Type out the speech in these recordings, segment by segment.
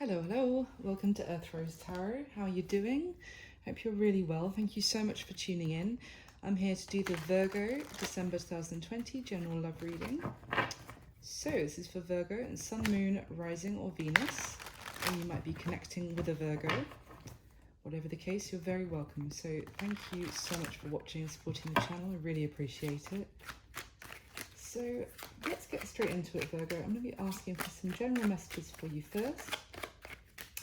Hello, hello. Welcome to Earth Rose Tarot. How are you doing? Hope you're really well. Thank you so much for tuning in. I'm here to do the Virgo December 2020 general love reading. So this is for Virgo and Sun, Moon, Rising or Venus. Or you might be connecting with a Virgo. Whatever the case, you're very welcome. So thank you so much for watching and supporting the channel. I really appreciate it. So let's get straight into it, Virgo. I'm going to be asking for some general messages for you first.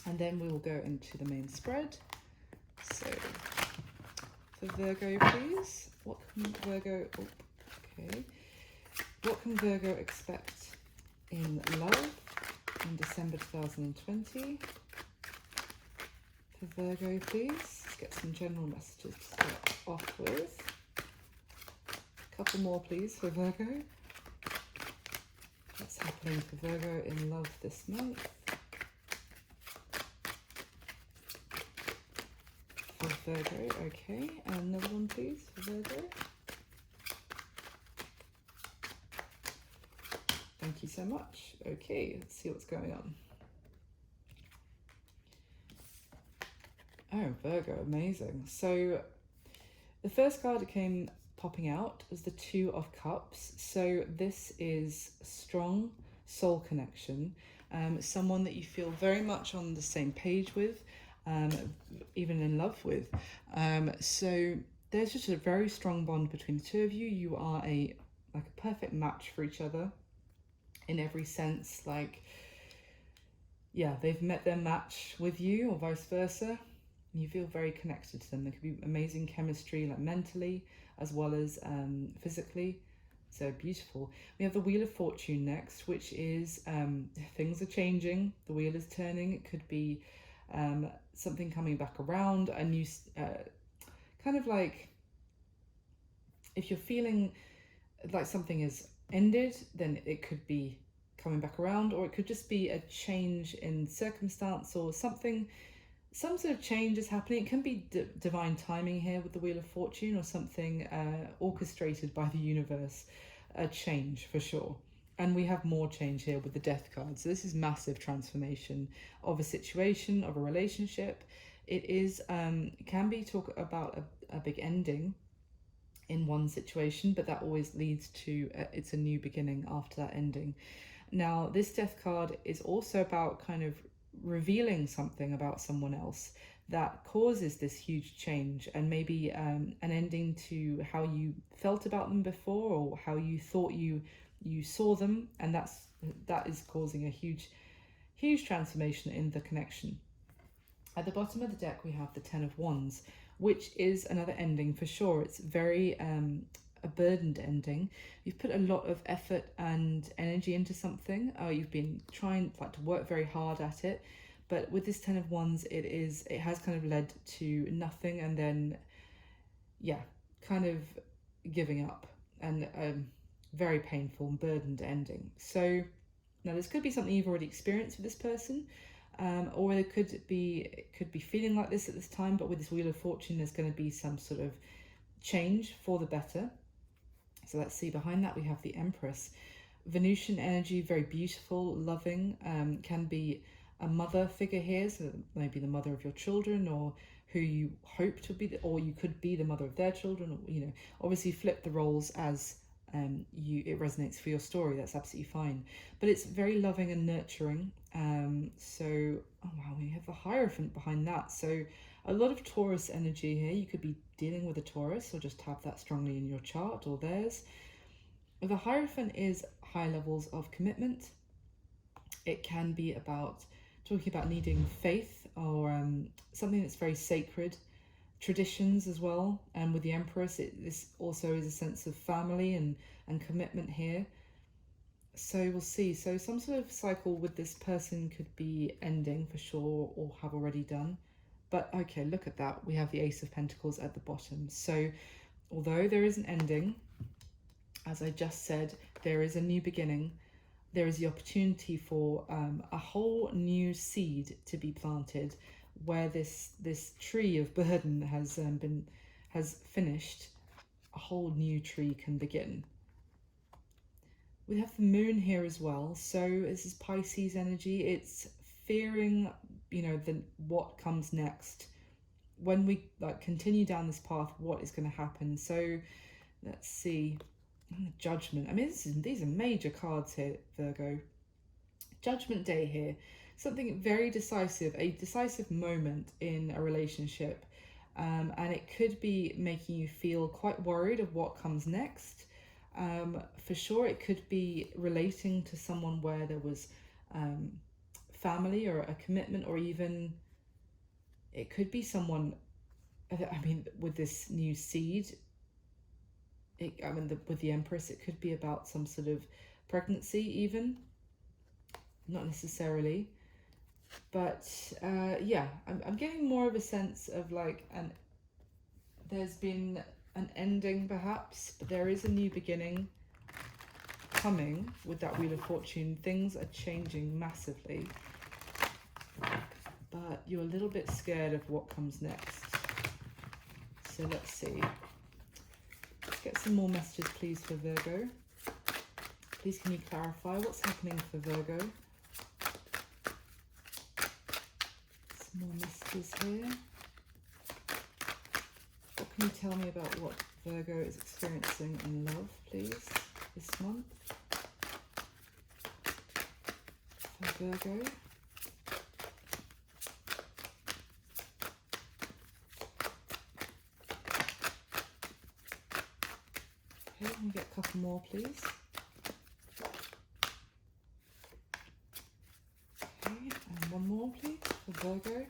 And then we will go into the main spread. So, for Virgo, please, what can Virgo, what can Virgo expect in love in December 2020? For Virgo, please, let's get some general messages to start off with. A couple more, please, for Virgo. What's happening for Virgo in love this month? For Virgo, okay, and another one please for Virgo. Thank you so much. Okay, let's see what's going on. Oh, Virgo, amazing. So the first card that came popping out was the Two of Cups. So this is strong soul connection, someone that you feel very much on the same page with, even in love with. So there's just a very strong bond between the two of you. You are a perfect match for each other in every sense. Like, yeah, they've met their match with you or vice versa. And you feel very connected to them. There could be amazing chemistry, like mentally as well as physically. So beautiful. We have the Wheel of Fortune next, which is things are changing. The wheel is turning. It could be something coming back around, a new kind of like, if you're feeling like something has ended, then it could be coming back around, or it could just be a change in circumstance or something. Some sort of change is happening. It can be divine timing here with the Wheel of Fortune, or something orchestrated by the universe, a change for sure. And we have more change here with the Death card. So this is massive transformation of a situation, of a relationship. It is can be talk about a big ending in one situation, but that always leads to it's a new beginning after that ending. Now, this Death card is also about kind of revealing something about someone else that causes this huge change, and maybe an ending to how you felt about them before, or how you thought you saw them, and that is causing a huge transformation in the connection. At the bottom of the deck we have the Ten of Wands, which is another ending for sure. It's very a burdened ending. You've put a lot of effort and energy into something. You've been trying to work very hard at it, but with this Ten of Wands, it has kind of led to nothing, and then kind of giving up, and very painful and burdened ending. So now this could be something you've already experienced with this person, or it could be feeling like this at this time, but with this Wheel of Fortune there's going to be some sort of change for the better. So let's see, behind that we have the Empress. Venusian energy, very beautiful, loving, can be a mother figure here, so maybe the mother of your children, or who you hope to be, or you could be the mother of their children, or, obviously flip the roles as it resonates for your story. That's absolutely fine, but it's very loving and nurturing. So oh wow, we have the Hierophant behind that, so a lot of Taurus energy here. You could be dealing with a Taurus, or just have that strongly in your chart or theirs. The Hierophant is high levels of commitment. It can be about talking about needing faith, or something that's very sacred, traditions as well. And with the Empress, this also is a sense of family and commitment here. So we'll see. So some sort of cycle with this person could be ending for sure, or have already done. But okay, look at that. We have the Ace of Pentacles at the bottom. So although there is an ending, as I just said, there is a new beginning. There is the opportunity for a whole new seed to be planted, where this tree of burden has finished. A whole new tree can begin. We have the Moon here as well. So this is Pisces energy. It's fearing, you know, what comes next. When we like continue down this path, what is going to happen? So let's see. Judgment. I mean, these are major cards here, Virgo. Judgment Day here. Something very decisive, a decisive moment in a relationship. And it could be making you feel quite worried of what comes next. For sure, it could be relating to someone where there was family or a commitment, or even it could be someone, I mean, with this new seed, with the Empress, it could be about some sort of pregnancy even. Not necessarily. But yeah, I'm getting more of a sense of like, there's been an ending perhaps, but there is a new beginning coming with that Wheel of Fortune. Things are changing massively, but you're a little bit scared of what comes next. So let's see. Let's get some more messages, please, for Virgo. Please, can you clarify what's happening for Virgo? Some more messages here. What can you tell me about what Virgo is experiencing in love, please, this month? For Virgo. Okay, can we get a couple more, please? Okay, and one more, please, for Virgo.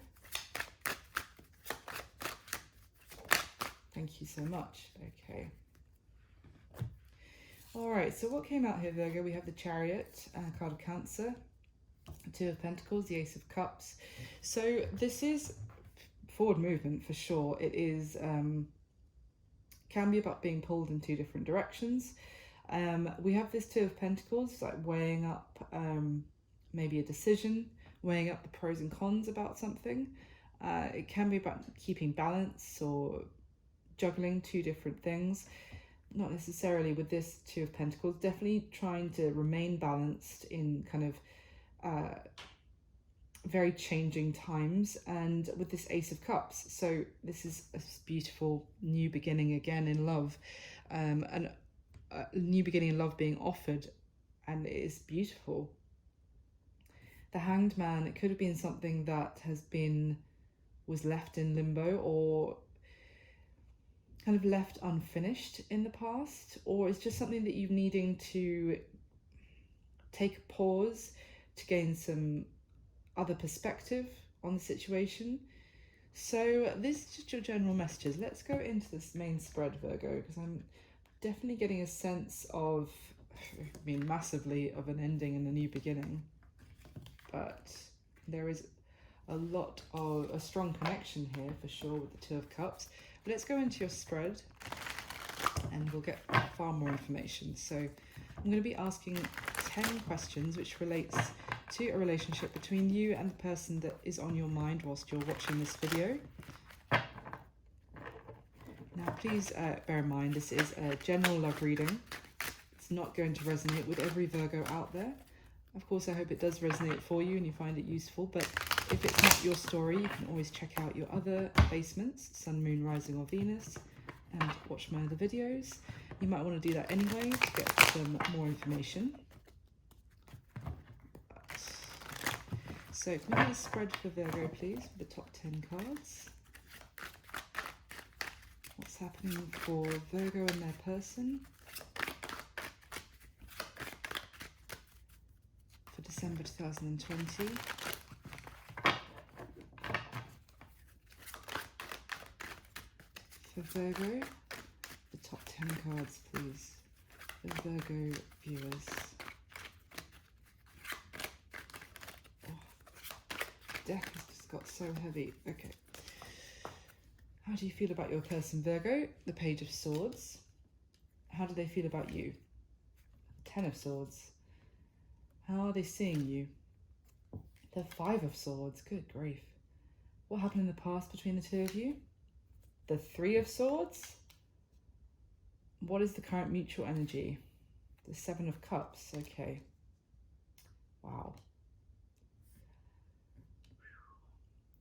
Thank you so much. Okay. All right, so what came out here, Virgo? We have the Chariot, card of Cancer, Two of Pentacles, the Ace of Cups. So this is forward movement for sure. It is can be about being pulled in two different directions. We have this Two of Pentacles, like weighing up maybe a decision, weighing up the pros and cons about something. It can be about keeping balance or juggling two different things. Not necessarily with this Two of Pentacles, definitely trying to remain balanced in kind of very changing times, and with this Ace of Cups. So this is a beautiful new beginning again in love, and a new beginning in love being offered, and it is beautiful. The Hanged Man, it could have been something that was left in limbo, or kind of left unfinished in the past, or it's just something that you're needing to take a pause to gain some other perspective on the situation. So this is just your general messages. Let's go into this main spread, Virgo, because I'm definitely getting a sense of, I mean, massively of an ending and a new beginning, but there is a strong connection here for sure with the Two of Cups. But let's go into your spread and we'll get far more information. So I'm going to be asking 10 questions which relates to a relationship between you and the person that is on your mind whilst you're watching this video. Now please bear in mind, this is a general love reading. It's not going to resonate with every Virgo out there. Of course, I hope it does resonate for you and you find it useful, but if it's not your story, you can always check out your other placements, Sun, Moon, Rising or Venus, and watch my other videos. You might want to do that anyway to get some more information. So can we get a spread for Virgo, please, for the top 10 cards? What's happening for Virgo and their person for December 2020? For Virgo, the top 10 cards, please, for Virgo viewers. Deck has just got so heavy. Okay. How do you feel about your person, Virgo? The Page of Swords. How do they feel about you? Ten of Swords. How are they seeing you? The Five of Swords. Good grief. What happened in the past between the two of you? The Three of Swords. What is the current mutual energy? The Seven of Cups. Okay. Wow.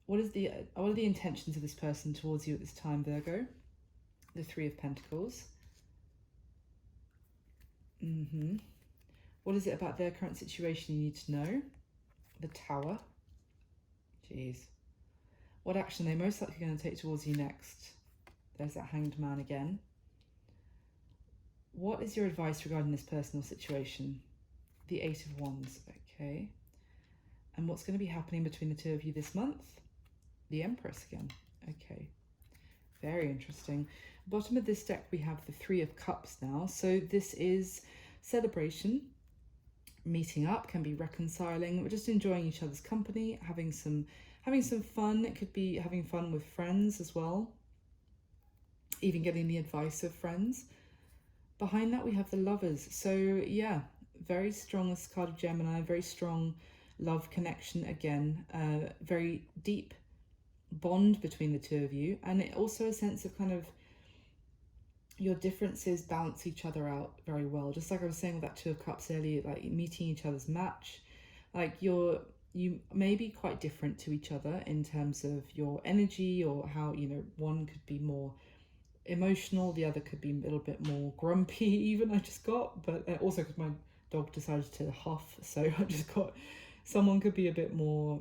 what are the intentions of this person towards you at this time, Virgo? The Three of Pentacles. What is it about their current situation you need to know? The Tower. Jeez. What action are they most likely going to take towards you next? There's that Hanged Man again. What is your advice regarding this personal situation? The Eight of Wands. Okay. And what's going to be happening between the two of you this month? The Empress again. Okay. Very interesting. Bottom of this deck, we have the Three of Cups now. So this is celebration, meeting up, can be reconciling. We're just enjoying each other's company, having some fun. It could be having fun with friends as well. Even getting the advice of friends. Behind that, we have the Lovers. So yeah, very strong, this card of Gemini, very strong love connection again. Very deep bond between the two of you, and it also a sense of kind of your differences balance each other out very well. Just like I was saying with that Two of Cups earlier, like meeting each other's match. Like you may be quite different to each other in terms of your energy, or how, you know, one could be more emotional, the other could be a little bit more grumpy even. I just got, but also because my dog decided to huff, so I just got, someone could be a bit more,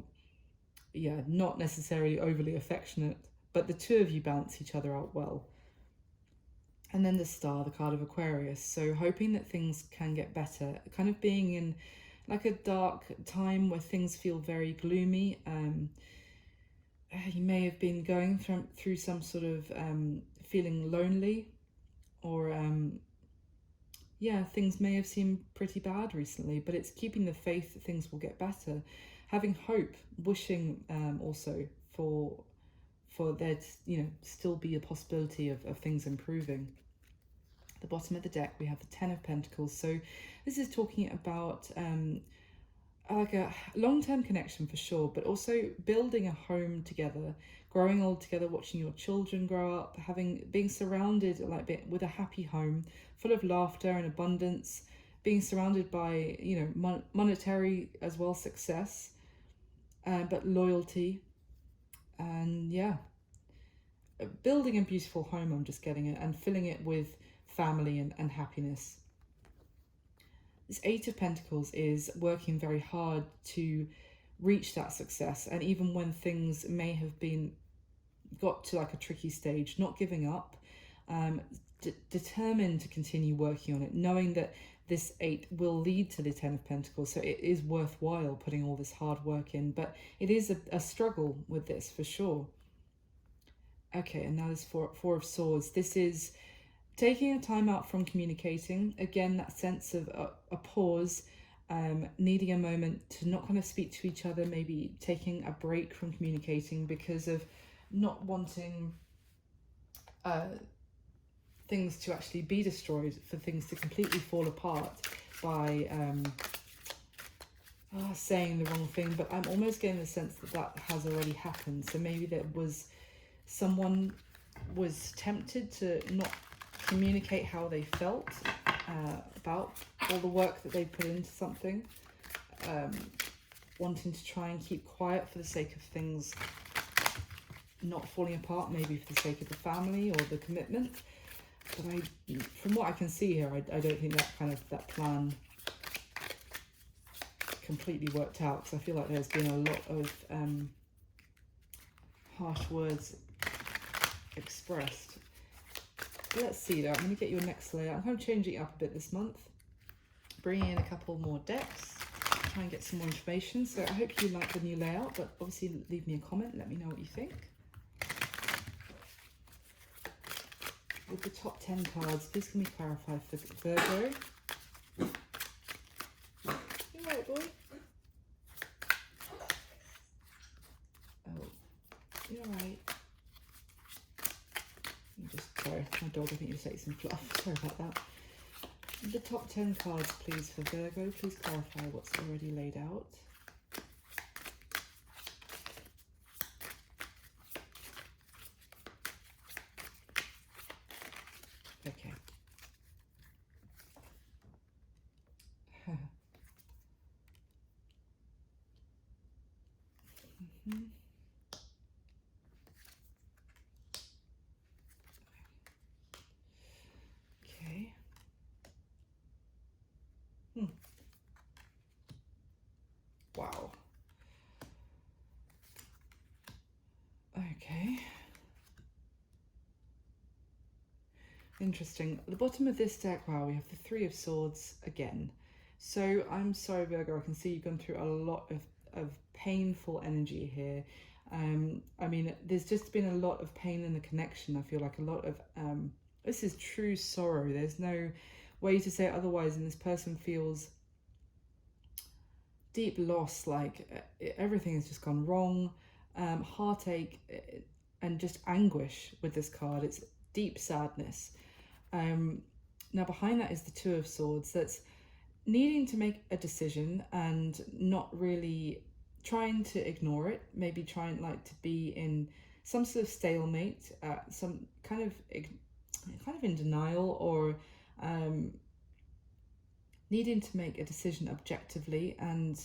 yeah, not necessarily overly affectionate, but the two of you balance each other out well. And then the Star, the card of Aquarius. So hoping that things can get better, kind of being in like a dark time where things feel very gloomy. You may have been going through some sort of feeling lonely, or yeah, things may have seemed pretty bad recently, but it's keeping the faith that things will get better, having hope, wishing also for there to, you know, still be a possibility of things improving. At the bottom of the deck, we have the Ten of Pentacles. So this is talking about like a long-term connection for sure, but also building a home together, growing old together, watching your children grow up, being surrounded with a happy home full of laughter and abundance, being surrounded by, you know, monetary as well success, but loyalty, and yeah, building a beautiful home, I'm just getting it, and filling it with family and happiness. This Eight of Pentacles is working very hard to reach that success, and even when things may have got to like a tricky stage, not giving up, determined to continue working on it, knowing that this Eight will lead to the Ten of Pentacles, so it is worthwhile putting all this hard work in, but it is a struggle with this for sure. Okay, and now there's Four of Swords. This is taking a time out from communicating. Again, that sense of a pause, needing a moment to not kind of speak to each other, maybe taking a break from communicating because of not wanting things to actually be destroyed, for things to completely fall apart by saying the wrong thing. But I'm almost getting the sense that has already happened. So maybe someone was tempted to not communicate how they felt about all the work that they put into something, wanting to try and keep quiet for the sake of things not falling apart, maybe for the sake of the family or the commitment. But from what I can see here, I don't think that plan completely worked out, because I feel like there's been a lot of harsh words expressed. Let's see though, I'm going to get your next layout. I'm kind of changing it up a bit this month, bringing in a couple more decks, try and get some more information. So I hope you like the new layout, but obviously leave me a comment, let me know what you think. With the top 10 cards, please can we clarify for Virgo? You right, boy? Oh, you're right. Sorry, my dog, I think you just ate some fluff. Sorry about that. The top 10 cards, please, for Virgo. Please clarify what's already laid out. Okay. Okay. Interesting. At the bottom of this deck, wow, we have the Three of Swords again. So I'm sorry, Virgo, I can see you've gone through a lot of painful energy here. I mean, there's just been a lot of pain in the connection. I feel like a lot of, this is true sorrow. There's no way to say it otherwise. And this person feels deep loss, like everything has just gone wrong, heartache and just anguish with this card. It's deep sadness. Now behind that is the Two of Swords, that's needing to make a decision and not really trying to ignore it, maybe trying like to be in some sort of stalemate, some kind of in denial, or needing to make a decision objectively and,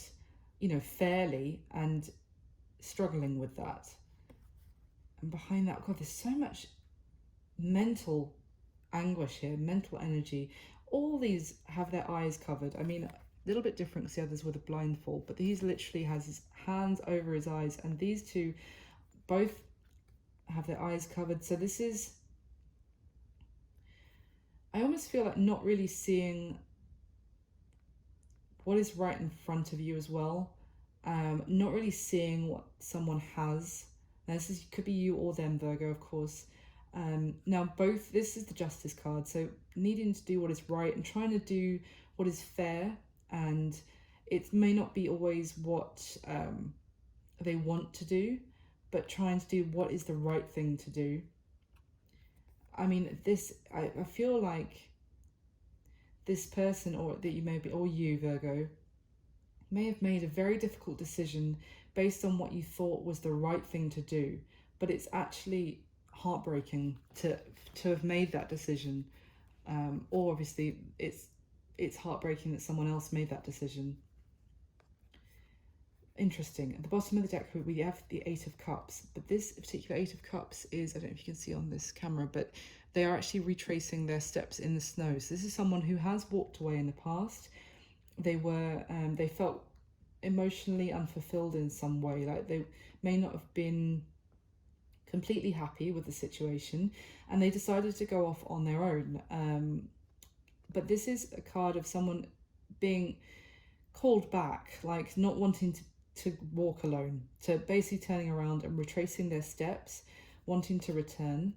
you know, fairly, and struggling with that. And behind that, God, there's so much mental anguish here, mental energy. All these have their eyes covered. I mean, a little bit different because the others with a blindfold, but these literally has his hands over his eyes, and these two both have their eyes covered. So this is, I almost feel like not really seeing what is right in front of you as well. Not really seeing what someone has. Now this could be you or them, Virgo, of course. Now both, this is the Justice card, so needing to do what is right and trying to do what is fair, and it may not be always what they want to do, but trying to do what is the right thing to do. I mean, this, I feel like this person, or that you may be, or you, Virgo, may have made a very difficult decision based on what you thought was the right thing to do, but it's actually heartbreaking to have made that decision, or obviously it's heartbreaking that someone else made that decision. Interesting. At the bottom of the deck we have the Eight of Cups, but this particular Eight of Cups is, I don't know if you can see on this camera, but they are actually retracing their steps in the snow. So this is someone who has walked away in the past. They were they felt emotionally unfulfilled in some way, like they may not have been completely happy with the situation, and they decided to go off on their own. But this is a card of someone being called back, like not wanting to walk alone, to basically turning around and retracing their steps, wanting to return.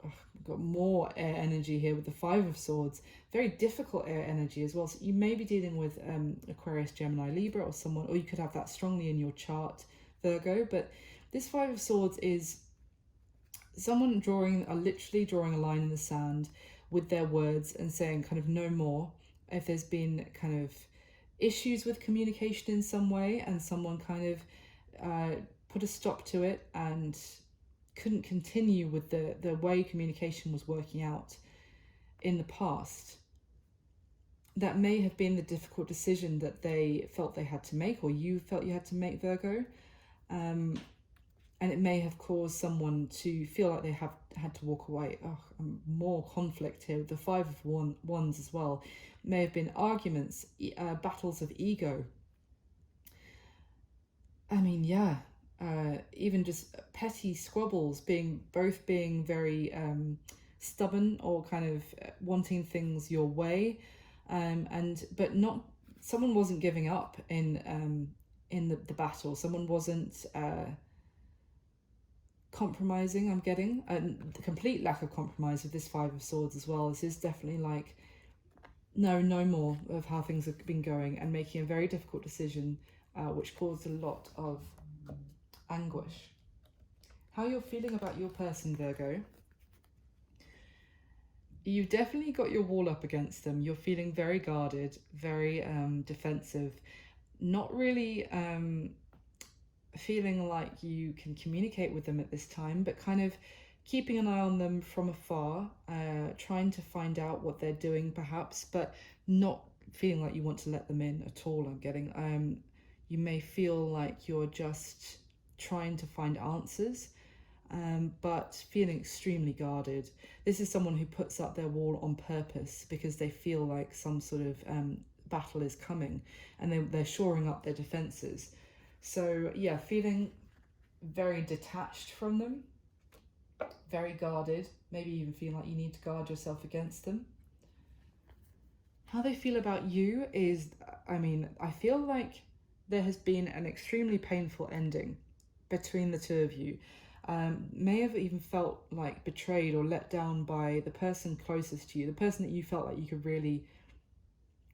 We've got more air energy here with the Five of Swords, very difficult air energy as well. So you may be dealing with Aquarius, Gemini, Libra, or someone, or you could have that strongly in your chart, Virgo. But this Five of Swords is someone literally drawing a line in the sand with their words and saying kind of no more. If there's been kind of issues with communication in some way, and someone kind of put a stop to it and couldn't continue with the way communication was working out in the past, that may have been the difficult decision that they felt they had to make, or you felt you had to make, Virgo. And it may have caused someone to feel like they have had to walk away. More conflict here with the Five of Wands as well. May have been arguments, battles of ego. I mean, yeah, even just petty squabbles, being very stubborn, or kind of wanting things your way, but not, someone wasn't giving up in the battle. Someone wasn't compromising. I'm getting the complete lack of compromise with this Five of Swords as well. This is definitely like no more of how things have been going, and making a very difficult decision, which caused a lot of anguish. How you're feeling about your person, Virgo? You've definitely got your wall up against them. You're feeling very guarded, very defensive, not really feeling like you can communicate with them at this time, but kind of keeping an eye on them from afar, trying to find out what they're doing perhaps, but not feeling like you want to let them in at all. I'm getting you may feel like you're just trying to find answers, but feeling extremely guarded. This is someone who puts up their wall on purpose because they feel like some sort of battle is coming, and they're shoring up their defenses. So yeah, feeling very detached from them, very guarded, maybe even feel like you need to guard yourself against them. How they feel about you is, I feel like there has been an extremely painful ending between the two of you. May have even felt like betrayed or let down by the person closest to you, the person that you felt like you could really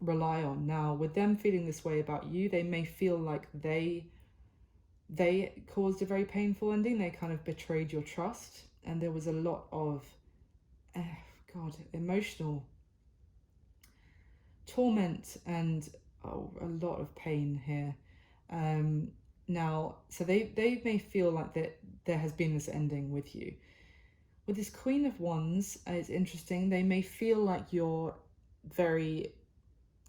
rely on. Now, with them feeling this way about you, they may feel like they caused a very painful ending. They kind of betrayed your trust, and there was a lot of emotional torment and a lot of pain here. Now, so they may feel like that there has been this ending with you. With this Queen of Wands, it's interesting. They may feel like you're very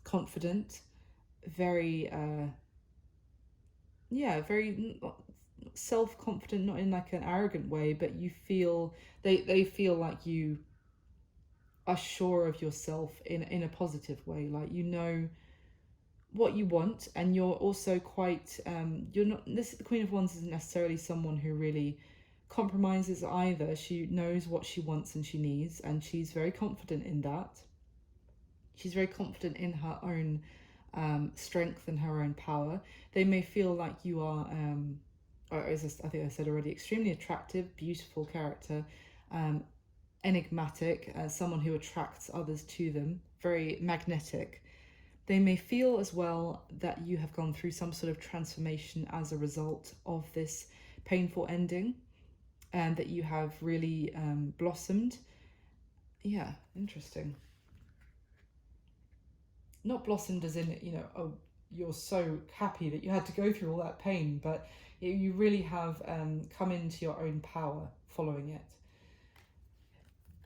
confident, very very self-confident, not in like an arrogant way, but you feel they feel like you are sure of yourself in a positive way, like you know what you want, and you're also quite you're not, this the Queen of Wands isn't necessarily someone who really compromises either. She knows what she wants and she needs, and she's very confident in that. She's very confident in her own strength and her own power. They may feel like you are as I think I said already, extremely attractive, beautiful character, enigmatic, someone who attracts others to them, very magnetic. They may feel as well that you have gone through some sort of transformation as a result of this painful ending, and that you have really blossomed. Yeah, interesting. Not blossomed as in, oh, you're so happy that you had to go through all that pain, but you really have come into your own power following it.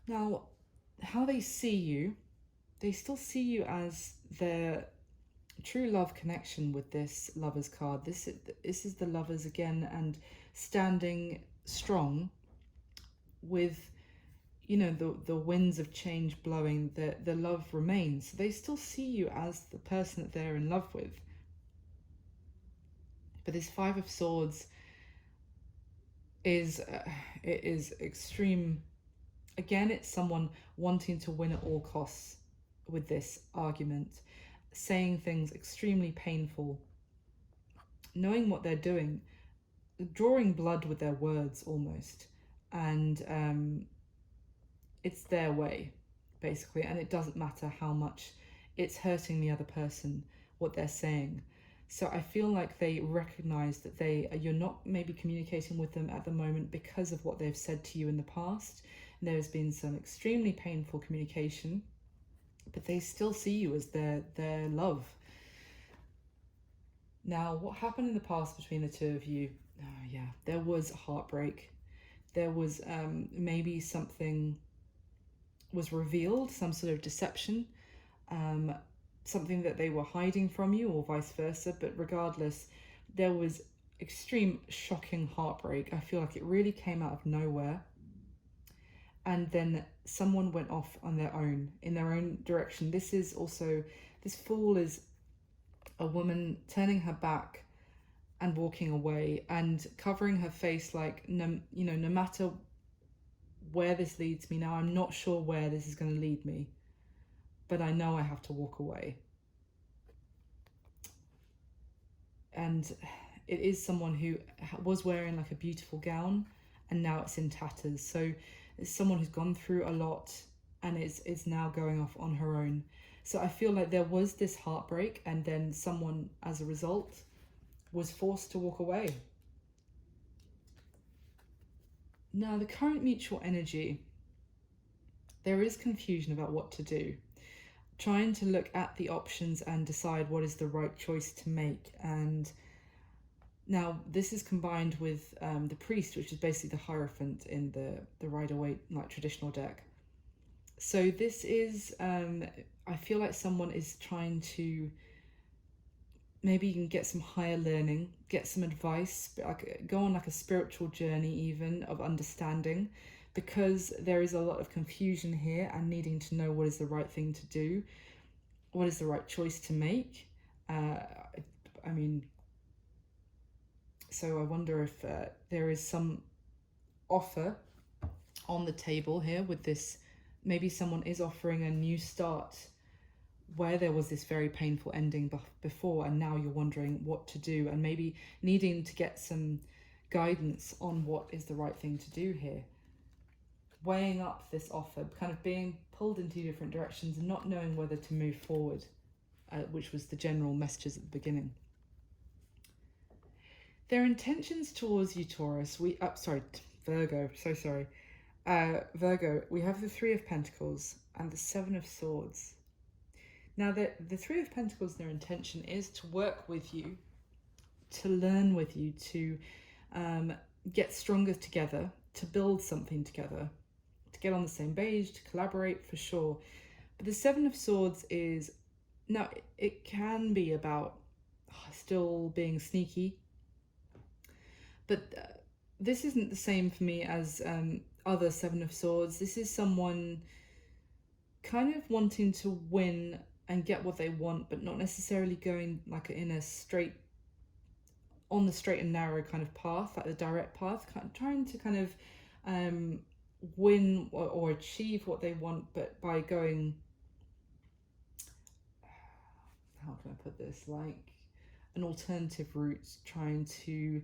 Now, how they see you, they still see you as their true love connection with this Lovers card. This is the Lovers again, and standing strong with, the winds of change blowing, the love remains. They still see you as the person that they're in love with. But this Five of Swords is it is extreme. Again, it's someone wanting to win at all costs with this argument, saying things extremely painful, knowing what they're doing, drawing blood with their words almost, and it's their way, basically, and it doesn't matter how much it's hurting the other person, what they're saying. So I feel like they recognize that you're not maybe communicating with them at the moment because of what they've said to you in the past. And there's been some extremely painful communication, but they still see you as their love. Now, what happened in the past between the two of you? Oh, yeah, there was heartbreak. There was maybe something was revealed, some sort of deception, something that they were hiding from you, or vice versa. But regardless, there was extreme shocking heartbreak. I feel like it really came out of nowhere, and then someone went off on their own, in their own direction. This Fool is a woman turning her back and walking away and covering her face, like, no matter where this leads me now, I'm not sure where this is going to lead me, but I know I have to walk away. And it is someone who was wearing like a beautiful gown, and now it's in tatters. So it's someone who's gone through a lot and is now going off on her own. So I feel like there was this heartbreak, and then someone, as a result, was forced to walk away. Now, the current mutual energy, there is confusion about what to do. Trying to look at the options and decide what is the right choice to make. And now this is combined with the Priest, which is basically the Hierophant in the Rider-Waite like traditional deck. So this is, I feel like someone is trying to maybe you can get some higher learning, get some advice, go on like a spiritual journey even of understanding, because there is a lot of confusion here and needing to know what is the right thing to do, what is the right choice to make. So I wonder if there is some offer on the table here with this. Maybe someone is offering a new start where there was this very painful ending before, and now you're wondering what to do, and maybe needing to get some guidance on what is the right thing to do here. Weighing up this offer, kind of being pulled in two different directions and not knowing whether to move forward, which was the general messages at the beginning. Their intentions towards you, Taurus, Virgo, so sorry. Virgo, we have the Three of Pentacles and the Seven of Swords. Now, the Three of Pentacles, their intention is to work with you, to learn with you, to get stronger together, to build something together, to get on the same page, to collaborate for sure. But the Seven of Swords is, now it can be about still being sneaky, but this isn't the same for me as other Seven of Swords. This is someone kind of wanting to win and get what they want, but not necessarily going like in a on the straight and narrow kind of path, like the direct path, trying to kind of win or achieve what they want, but by going, how can I put this, like an alternative route, trying to,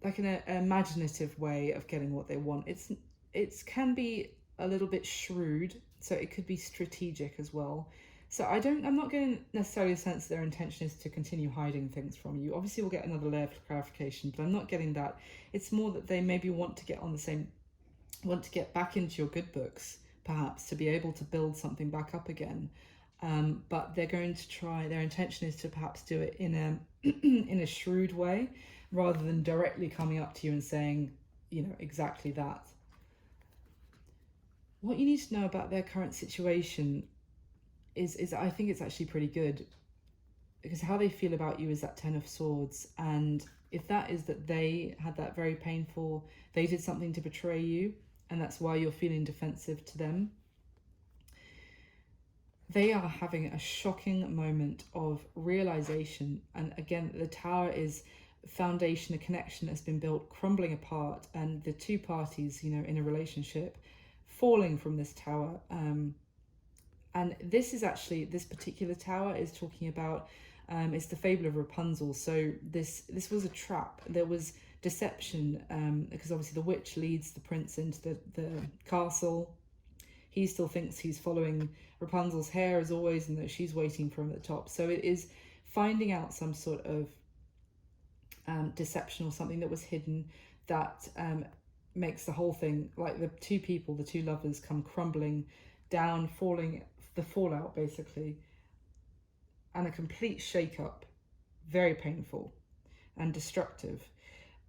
like an imaginative way of getting what they want. It can be a little bit shrewd, so it could be strategic as well. So I'm not getting necessarily a sense their intention is to continue hiding things from you. Obviously we'll get another layer of clarification, but I'm not getting that. It's more that they maybe want to get back into your good books, perhaps, to be able to build something back up again. But they're going to try, their intention is to perhaps do it in a shrewd way, rather than directly coming up to you and saying, exactly that. What you need to know about their current situation is I think it's actually pretty good, because how they feel about you is that Ten of Swords. And if that is that they had that very painful, they did something to betray you, and that's why you're feeling defensive to them, they are having a shocking moment of realization. And again, the Tower is foundation, a connection that's been built crumbling apart, and the two parties, in a relationship falling from this Tower. And this is actually, this particular Tower is talking about, it's the fable of Rapunzel. So this was a trap. There was deception, because obviously the witch leads the prince into the castle. He still thinks he's following Rapunzel's hair as always, and that she's waiting for him at the top. So it is finding out some sort of deception or something that was hidden that makes the whole thing, like the two lovers come crumbling down, the fallout basically, and a complete shake-up, very painful and destructive.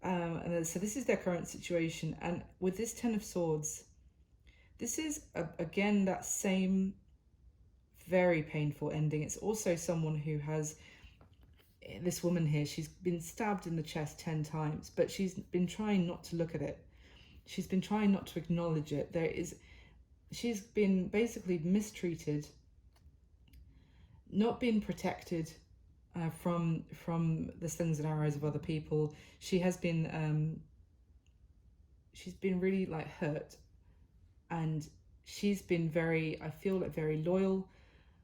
And so this is their current situation. And with this Ten of Swords, this is again that same very painful ending. It's also someone who has, this woman here, she's been stabbed in the chest 10 times, but she's been trying not to look at it. She's been trying not to acknowledge it. She's been basically mistreated, not been protected from the slings and arrows of other people. She's been really hurt, and she's been I feel like very loyal,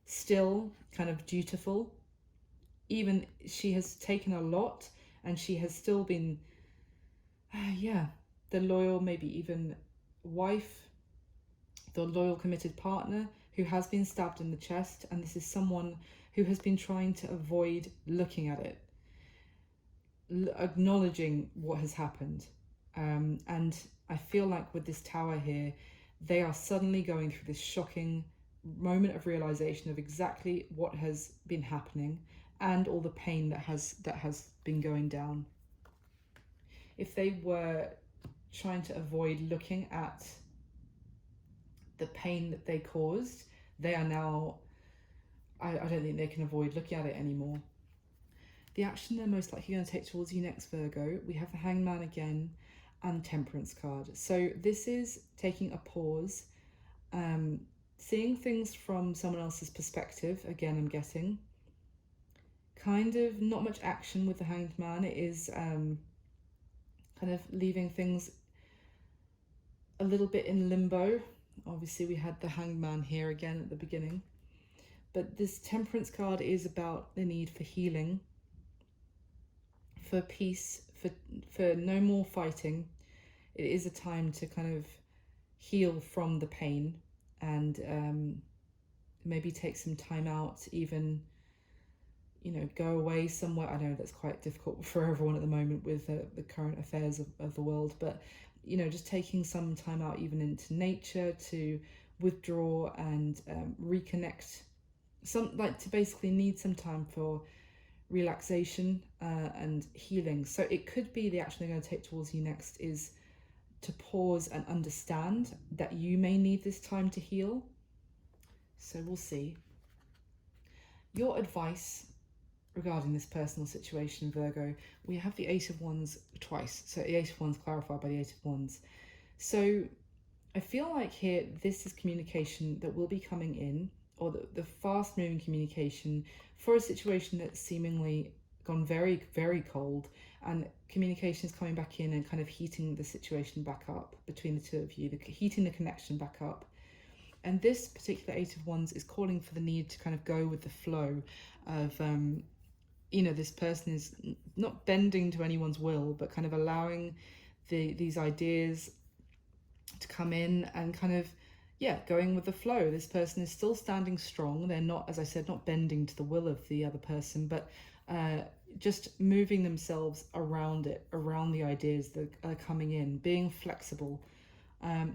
still kind of dutiful. Even she has taken a lot, and she has still been, the loyal, maybe even wife, the loyal committed partner who has been stabbed in the chest. And this is someone who has been trying to avoid looking at it, acknowledging what has happened. And I feel like with this Tower here, they are suddenly going through this shocking moment of realization of exactly what has been happening and all the pain that has been going down. If they were trying to avoid looking at the pain that they caused, they are now, I don't think they can avoid looking at it anymore. The action they're most likely going to take towards you next, Virgo, we have the Hangman again and Temperance card. So this is taking a pause, seeing things from someone else's perspective, again I'm getting, kind of not much action with the Hanged Man. It is kind of leaving things a little bit in limbo. Obviously we had the Hanged Man here again at the beginning, but this Temperance card is about the need for healing, for peace, for no more fighting. It is a time to kind of heal from the pain and maybe take some time out, even, you know, go away somewhere. I know that's quite difficult for everyone at the moment with the current affairs of the world, but, you know, just taking some time out even into nature to withdraw and reconnect, to basically need some time for relaxation and healing. So it could be the action they're going to take towards you next is to pause and understand that you may need this time to heal. So we'll see. Your advice regarding this personal situation, Virgo, we have the Eight of Wands twice. So the Eight of Wands clarified by the Eight of Wands. So I feel like here, this is communication that will be coming in, or the fast moving communication for a situation that's seemingly gone very, very cold, and communication is coming back in and kind of heating the situation back up between the two of you, heating the connection back up. And this particular Eight of Wands is calling for the need to kind of go with the flow of, you know, this person is not bending to anyone's will, but kind of allowing these ideas to come in and kind of, yeah, going with the flow. This person is still standing strong. They're not, as I said, not bending to the will of the other person, but just moving themselves around it, around the ideas that are coming in, being flexible.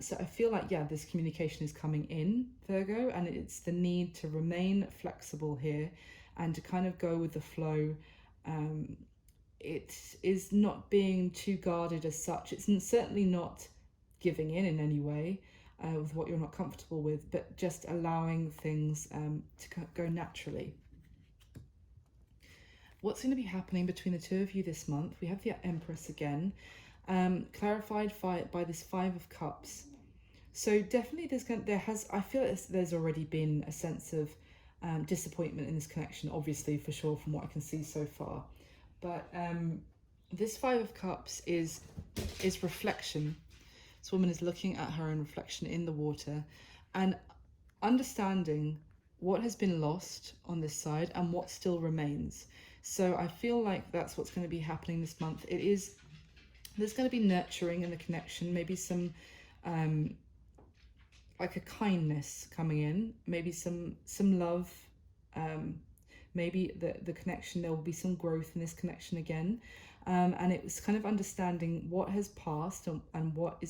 So I feel like, yeah, this communication is coming in, Virgo, and it's the need to remain flexible here and to kind of go with the flow. It is not being too guarded as such. It's certainly not giving in any way with what you're not comfortable with, but just allowing things to go naturally. What's going to be happening between the two of you this month? We have the Empress again, clarified by this Five of Cups. So definitely I feel there's already been a sense of disappointment in this connection, obviously, for sure, from what I can see so far. But this Five of Cups is reflection. This woman is looking at her own reflection in the water and understanding what has been lost on this side and what still remains. So I feel like that's what's going to be happening this month. There's going to be nurturing in the connection, maybe some like a kindness coming in, maybe some love, maybe the connection, there will be some growth in this connection again. And it was kind of understanding what has passed and what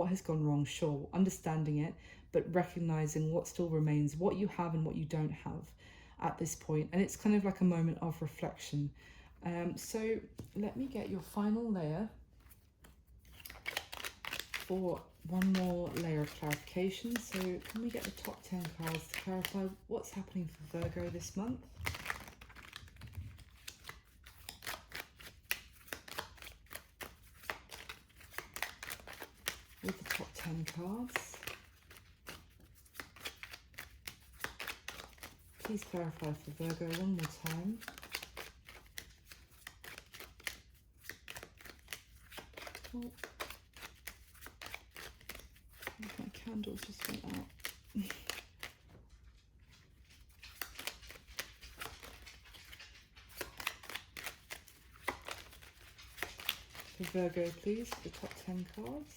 has gone wrong, sure, understanding it, but recognizing what still remains, what you have and what you don't have at this point. And it's kind of like a moment of reflection. So let me get your final layer for one more layer of clarification. So can we get the top 10 cards to clarify what's happening for Virgo this month? With the top 10 cards, please clarify for Virgo one more time. Oh, my candles just went out. For Virgo, please, the top 10 cards.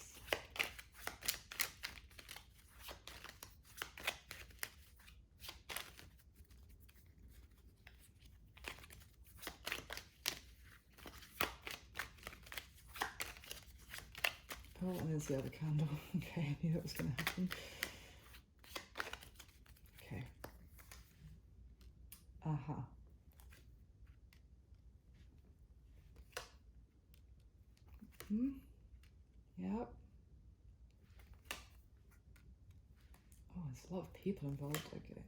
Oh, and there's the other candle. Okay, I knew that was going to happen. Okay. Yep. Oh, there's a lot of people involved. Okay.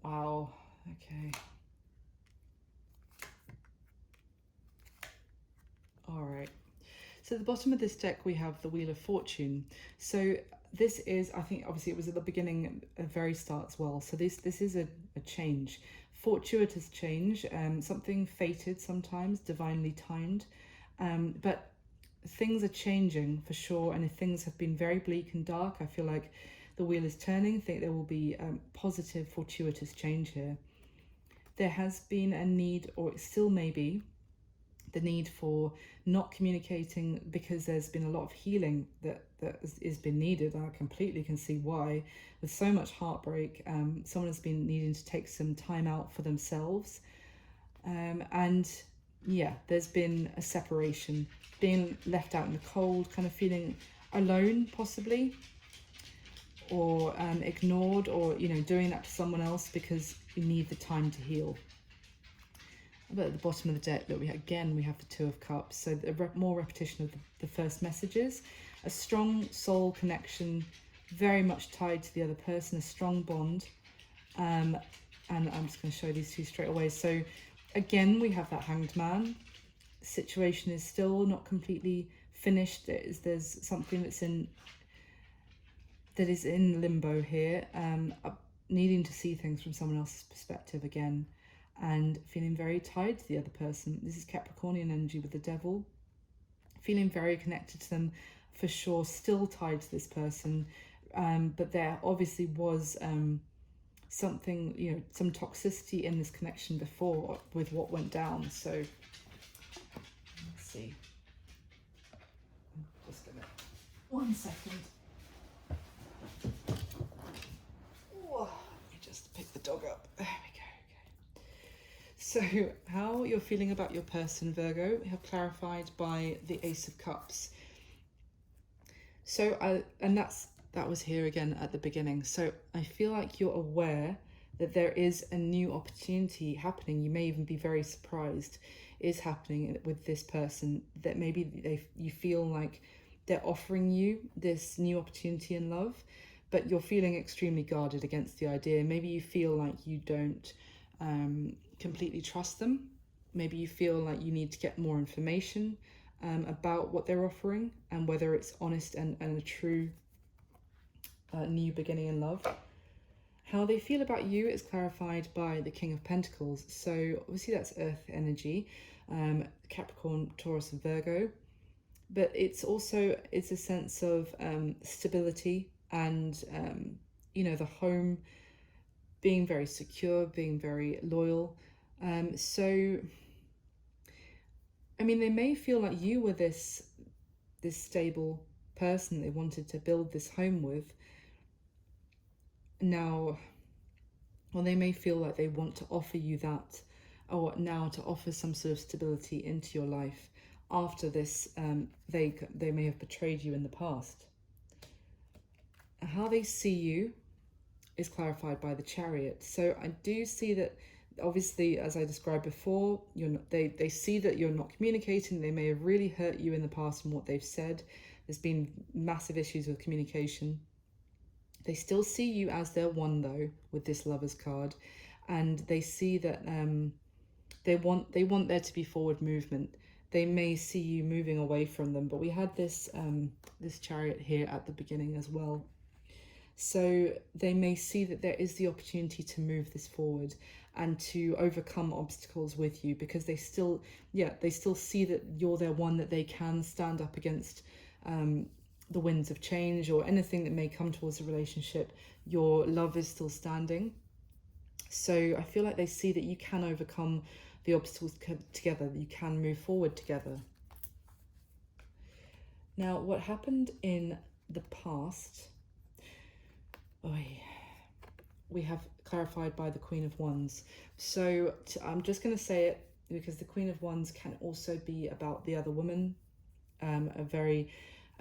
Wow. Okay. All right. So at the bottom of this deck, we have the Wheel of Fortune. So this is, I think, obviously it was at the beginning, a very start as well. So this is a change, fortuitous change, something fated sometimes, divinely timed. But things are changing for sure, and if things have been very bleak and dark, I feel like the wheel is turning. I think there will be positive, fortuitous change here. There has been a need, or it still may be, the need for not communicating, because there's been a lot of healing that is been needed. I completely can see why. With so much heartbreak, someone has been needing to take some time out for themselves. And yeah, there's been a separation, being left out in the cold, kind of feeling alone possibly, or ignored, or, you know, doing that to someone else because you need the time to heal. But at the bottom of the deck, that we have the Two of Cups. So more repetition of the first messages. A strong soul connection, very much tied to the other person, a strong bond. And I'm just going to show these two straight away. So again, we have that Hanged Man. The situation is still not completely finished. There's something that is in limbo here, needing to see things from someone else's perspective again, and feeling very tied to the other person. This is Capricornian energy with the Devil. Feeling very connected to them for sure, still tied to this person, but there obviously was something, you know, some toxicity in this connection before with what went down. So let's see. Just give it 1 second. Let me just pick the dog up. There we go. Okay. So how you're feeling about your person, Virgo, we have clarified by the Ace of Cups. So that was here again at the beginning. So I feel like you're aware that there is a new opportunity happening. You may even be very surprised is happening with this person, that maybe you feel like they're offering you this new opportunity in love, but you're feeling extremely guarded against the idea. Maybe you feel like you don't completely trust them. Maybe you feel like you need to get more information about what they're offering, and whether it's honest and a true new beginning in love. How they feel about you is clarified by the King of Pentacles. So obviously that's Earth energy, Capricorn, Taurus, and Virgo. But it's a sense of stability and, you know, the home, being very secure, being very loyal. So, I mean, they may feel like you were this stable person they wanted to build this home with. Now, or they may feel like they want to offer you that, or now to offer some sort of stability into your life after this. They may have betrayed you in the past. How they see you is clarified by the Chariot. So I do see that, obviously, as I described before, they see that you're not communicating. They may have really hurt you in the past from what they've said. There's been massive issues with communication. They still see you as their one, though, with this Lovers card, and they see that they want there to be forward movement. They may see you moving away from them, but we had this Chariot here at the beginning as well. So they may see that there is the opportunity to move this forward and to overcome obstacles with you, because they still see that you're their one, that they can stand up against the winds of change or anything that may come towards a relationship. Your love is still standing. So I feel like they see that you can overcome the obstacles together, that you can move forward together. Now, what happened in the past, we have clarified by the Queen of Wands. So I'm just going to say it because the Queen of Wands can also be about the other woman, a very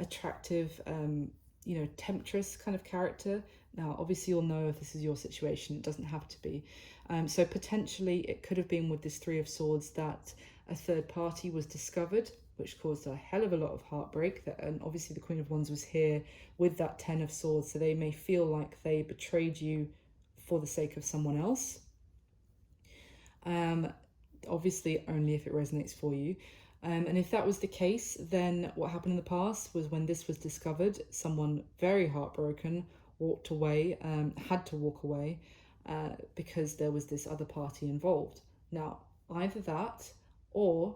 attractive, temptress kind of character. Now, obviously, you'll know if this is your situation. It doesn't have to be. So potentially, it could have been with this Three of Swords that a third party was discovered, which caused a hell of a lot of heartbreak. And obviously, the Queen of Wands was here with that Ten of Swords, so they may feel like they betrayed you for the sake of someone else. Obviously, only if it resonates for you. And if that was the case, then what happened in the past was when this was discovered, someone very heartbroken walked away, had to walk away because there was this other party involved. Now, either that, or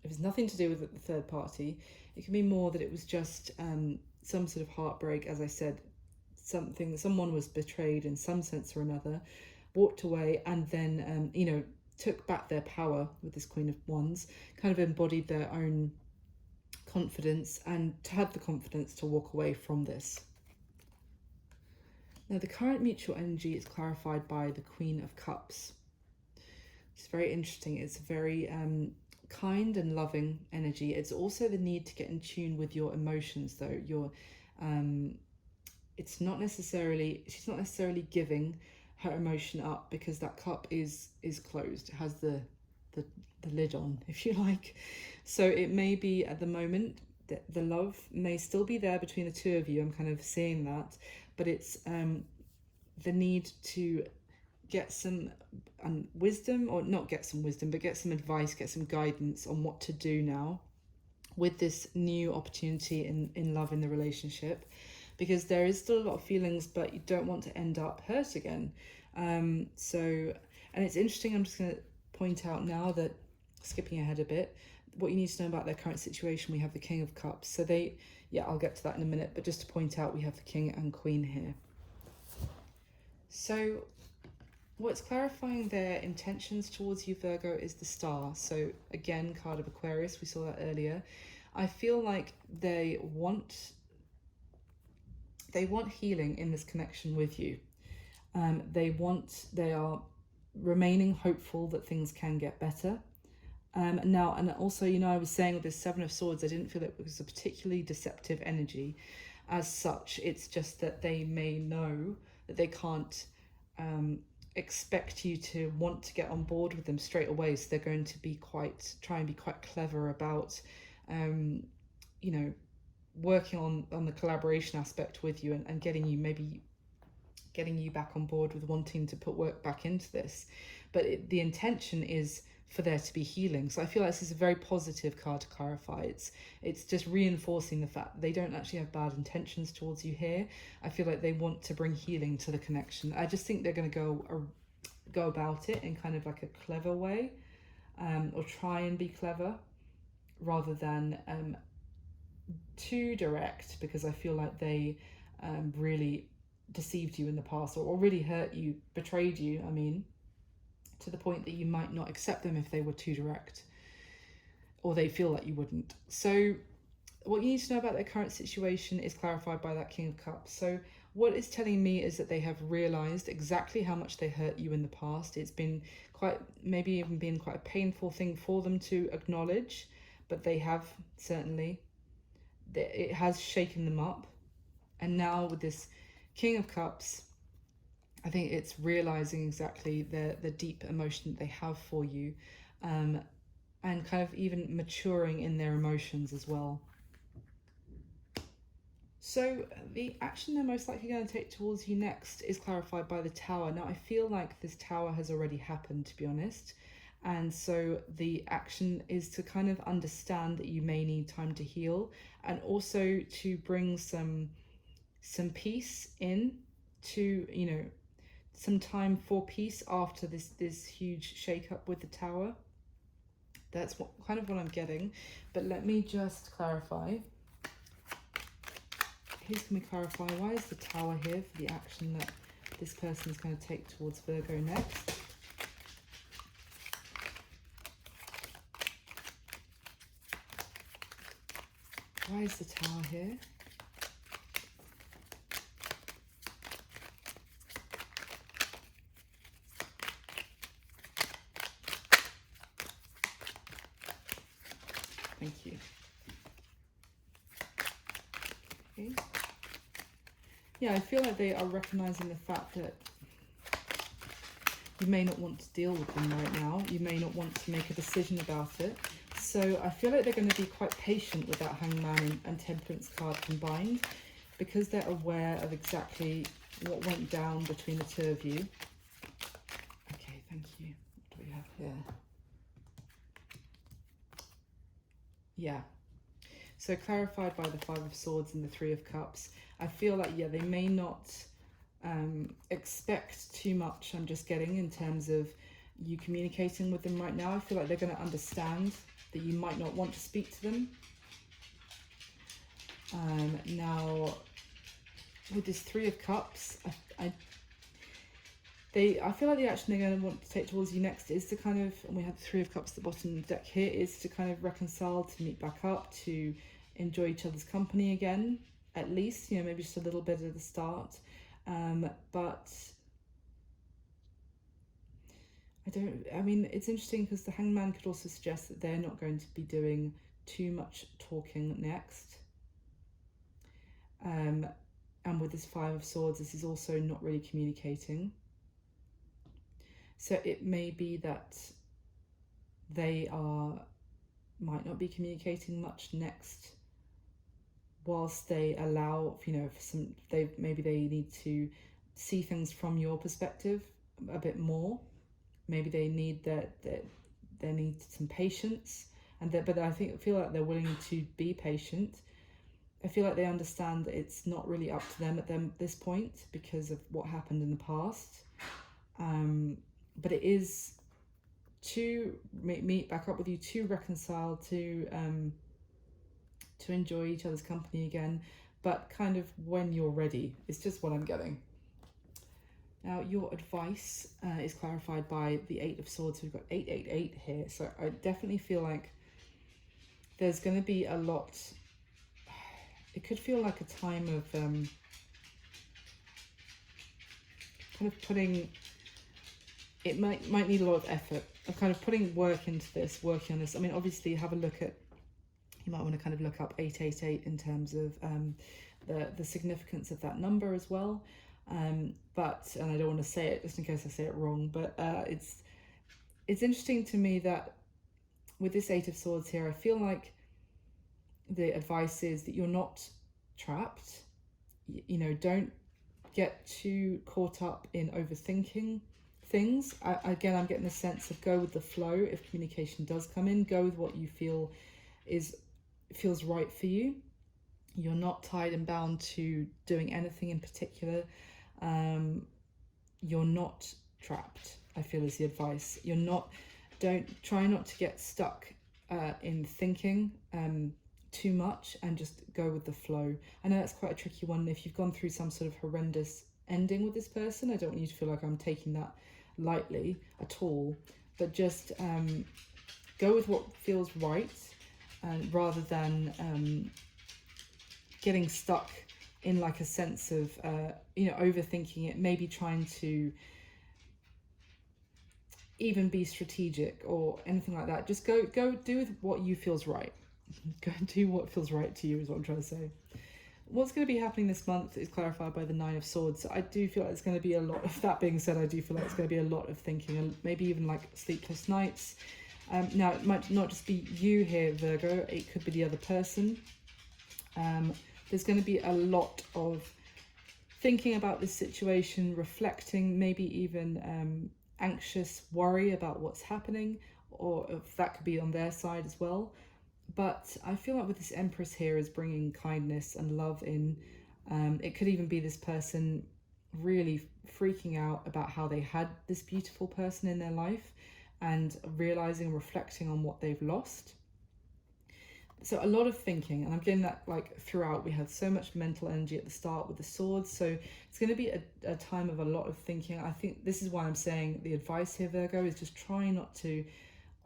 if it's nothing to do with the third party, it can be more that it was just some sort of heartbreak, as I said, someone was betrayed in some sense or another, walked away, and then took back their power with this Queen of Wands, kind of embodied their own confidence and had the confidence to walk away from this. Now, the current mutual energy is clarified by the Queen of Cups. It's very interesting. It's a very kind and loving energy. It's also the need to get in tune with your emotions, though. She's not necessarily giving her emotion up because that cup is closed. It has the lid on, if you like. So it may be at the moment that the love may still be there between the two of you. I'm kind of seeing that, but it's the need to get some wisdom, or not get some wisdom, but get some advice, get some guidance on what to do now with this new opportunity in love in the relationship, because there is still a lot of feelings, but you don't want to end up hurt again. And it's interesting, I'm just going to point out now that, skipping ahead a bit, what you need to know about their current situation, we have the King of Cups. So I'll get to that in a minute, but just to point out, we have the King and Queen here. So what's clarifying their intentions towards you, Virgo, is the Star. So again, card of Aquarius, we saw that earlier. I feel like they want healing in this connection with you. They are remaining hopeful that things can get better. Now, and also, I was saying with this Seven of Swords, I didn't feel it was a particularly deceptive energy as such. It's just that they may know that they can't expect you to want to get on board with them straight away. So they're going to try and be quite clever about, working on the collaboration aspect with you and getting you back on board with wanting to put work back into this. But the intention is for there to be healing. So I feel like this is a very positive card to clarify. It's just reinforcing the fact that they don't actually have bad intentions towards you here. I feel like they want to bring healing to the connection. I just think they're going to go about it in kind of like a clever way, or try and be clever rather than too direct, because I feel like they really deceived you in the past, or really hurt you, betrayed you, to the point that you might not accept them if they were too direct, or they feel like you wouldn't. So what you need to know about their current situation is clarified by that King of Cups. So what it's telling me is that they have realized exactly how much they hurt you in the past. It's been maybe even been quite a painful thing for them to acknowledge, but they have certainly, it has shaken them up. And now with this King of Cups, I think it's realizing exactly the deep emotion that they have for you, and kind of even maturing in their emotions as well. So the action they're most likely going to take towards you next is clarified by the Tower. Now, I feel like this Tower has already happened, to be honest. And so the action is to kind of understand that you may need time to heal, and also to bring some peace in to, some time for peace after this huge shake-up with the Tower. That's what I'm getting. But let me just clarify. Please can we clarify, why is the Tower here for the action that this person is going to take towards Virgo next? Why is the Tower here? Thank you. Okay. Yeah, I feel like they are recognizing the fact that you may not want to deal with them right now. You may not want to make a decision about it. So I feel like they're going to be quite patient with that Hangman and Temperance card combined, because they're aware of exactly what went down between the two of you. Okay, thank you. What do we have here? Yeah. So clarified by the Five of Swords and the Three of Cups. I feel like, yeah, they may not expect too much, I'm just getting, in terms of you communicating with them right now. I feel like they're going to understand that you might not want to speak to them. Now, with this Three of Cups, I feel like the action they're going to want to take towards you next is to kind of, and we have the Three of Cups at the bottom of the deck here, is to kind of reconcile, to meet back up, to enjoy each other's company again, at least, you know, maybe just a little bit at the start. But I mean, it's interesting because the Hangman could also suggest that they're not going to be doing too much talking next. And with this Five of Swords, this is also not really communicating. So it may be that they might not be communicating much next, whilst they allow, you know, maybe they need to see things from your perspective a bit more. Maybe they need they need some patience, but I feel like they're willing to be patient. I feel like they understand that it's not really up to them at this point because of what happened in the past. But it is to meet back up with you, to reconcile, to enjoy each other's company again, but kind of when you're ready. It's just what I'm getting. Now, your advice is clarified by the Eight of Swords. We've got 888 here. So I definitely feel like there's going to be a lot. It could feel like a time of kind of putting, it might need a lot of effort, of kind of putting work into this, working on this. I mean, obviously have a look at, you might want to kind of look up 888 in terms of the significance of that number as well. But, and I don't want to say it just in case I say it wrong, but it's interesting to me that with this Eight of Swords here, I feel like the advice is that you're not trapped. You know, don't get too caught up in overthinking things. Again, I'm getting the sense of go with the flow. If communication does come in, go with what you feel feels right for you. You're not tied and bound to doing anything in particular. You're not trapped, I feel, is the advice. Try not to get stuck in thinking too much, and just go with the flow. I know that's quite a tricky one. If you've gone through some sort of horrendous ending with this person, I don't want you to feel like I'm taking that lightly at all, but just go with what feels right, rather than getting stuck in like a sense of overthinking it, maybe trying to even be strategic or anything like that. Just go do with what you feels right. Go and do what feels right to you is what I'm trying to say. What's going to be happening this month is clarified by the Nine of Swords. So I do feel like it's going to be a lot of, that being said, I do feel like it's going to be a lot of thinking, and maybe even like sleepless nights. Now, it might not just be you here, Virgo, it could be the other person. There's going to be a lot of thinking about this situation, reflecting, maybe even anxious worry about what's happening, or if that could be on their side as well. But I feel like with this Empress here is bringing kindness and love in. It could even be this person really freaking out about how they had this beautiful person in their life and realizing and reflecting on what they've lost. So a lot of thinking, and I'm getting that like throughout. We had so much mental energy at the start with the swords, so it's going to be a time of a lot of thinking. I think this is why I'm saying the advice here, Virgo, is just try not to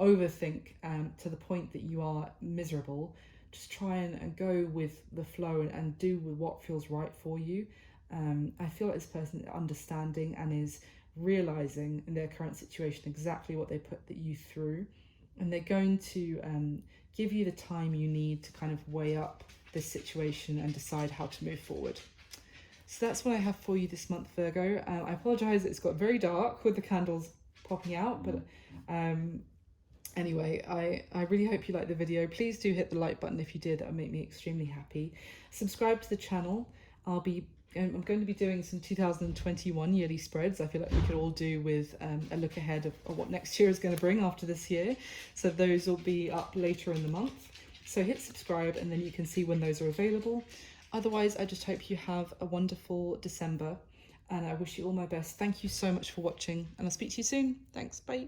overthink to the point that you are miserable. Just try and go with the flow and do with what feels right for you. I feel like this person is understanding and is realizing in their current situation exactly what they put you through, and they're going to give you the time you need to kind of weigh up this situation and decide how to move forward. So that's what I have for you this month, Virgo. I apologize, it's got very dark with the candles popping out, but anyway, I really hope you liked the video. Please do hit the like button if you did. That would make me extremely happy. Subscribe to the channel. I'm going to be doing some 2021 yearly spreads. I feel like we could all do with a look ahead of what next year is going to bring after this year. So those will be up later in the month. So hit subscribe and then you can see when those are available. Otherwise, I just hope you have a wonderful December and I wish you all my best. Thank you so much for watching and I'll speak to you soon. Thanks, bye.